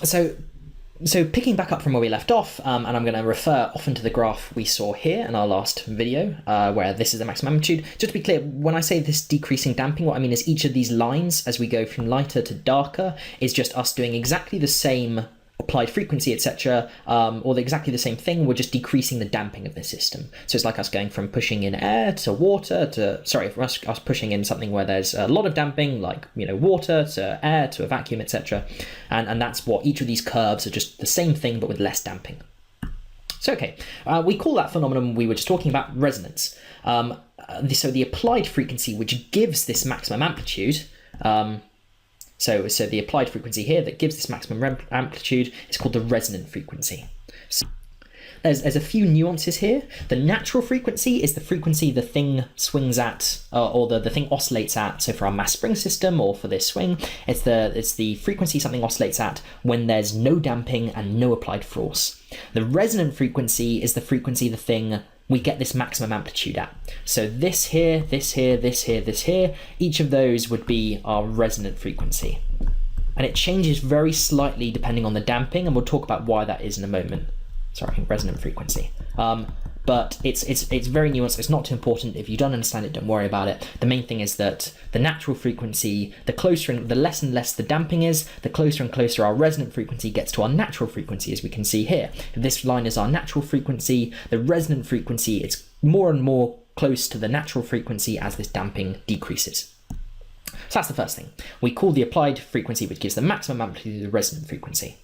So picking back up from where we left off, and I'm going to refer often to the graph we saw here in our last video, where this is the maximum amplitude. Just to be clear, when I say this decreasing damping, what I mean is each of these lines, as we go from lighter to darker, is just us doing exactly the same applied frequency, etc., or exactly the same thing. We're just decreasing the damping of the system. So it's like us going from pushing in air to water to, sorry, for us pushing in something where there's a lot of damping, like, you know, water to air to a vacuum, etc. And that's what each of these curves are, just the same thing but with less damping. So okay, we call that phenomenon we were just talking about resonance. So the applied frequency which gives this maximum amplitude, so the applied frequency here that gives this maximum amplitude is called the resonant frequency. So there's a few nuances here. The natural frequency is the frequency the thing swings at, or the thing oscillates at. So for our mass spring system, or for this swing, it's the frequency something oscillates at when there's no damping and no applied force. The resonant frequency is the frequency the thing we get this maximum amplitude at. So this here, this here, this here, this here, each of those would be our resonant frequency. And it changes very slightly depending on the damping, and we'll talk about why that is in a moment. Sorry, resonant frequency. But it's very nuanced. It's not too important. If you don't understand it, don't worry about it. The main thing is that the natural frequency, the less and less the damping is, the closer and closer our resonant frequency gets to our natural frequency, as we can see here. If this line is our natural frequency, the resonant frequency, it's more and more close to the natural frequency as this damping decreases. So that's the first thing. We call the applied frequency, which gives the maximum amplitude, the resonant frequency.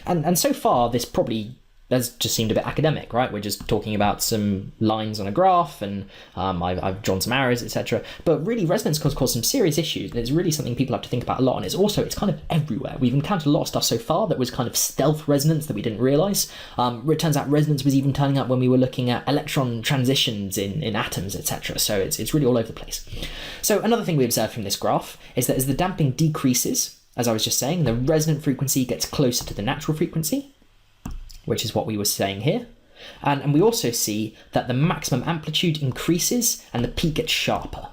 And so far, this probably does just seemed a bit academic, right? We're just talking about some lines on a graph, and I've drawn some arrows, etc. But really, resonance can cause some serious issues. It's really something people have to think about a lot, and it's kind of everywhere. We've encountered a lot of stuff so far that was kind of stealth resonance that we didn't realise. It turns out resonance was even turning up when we were looking at electron transitions in atoms, etc. So it's really all over the place. So another thing we observe from this graph is that as the damping decreases, as I was just saying, the resonant frequency gets closer to the natural frequency, which is what we were saying here. And we also see that the maximum amplitude increases and the peak gets sharper.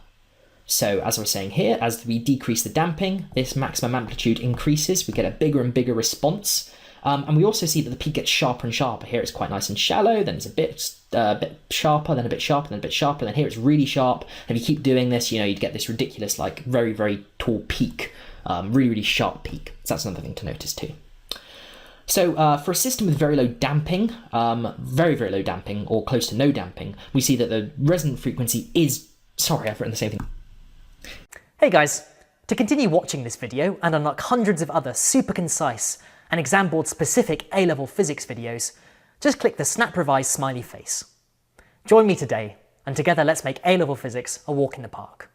So as I was saying here, as we decrease the damping, this maximum amplitude increases. We get a bigger and bigger response. And we also see that the peak gets sharper and sharper. Here it's quite nice and shallow, then it's a bit sharper, then a bit sharper, then a bit sharper, then here it's really sharp. And if you keep doing this, you know, you'd get this ridiculous, like, very, very tall peak, really, really sharp peak. So that's another thing to notice too. So for a system with very low damping, very, very low damping, or close to no damping, we see that the resonant frequency is... Sorry, I've written the same thing. Hey guys, to continue watching this video and unlock hundreds of other super concise and exam board specific A-level physics videos, just click the Snap Revise smiley face. Join me today, and together let's make A-level physics a walk in the park.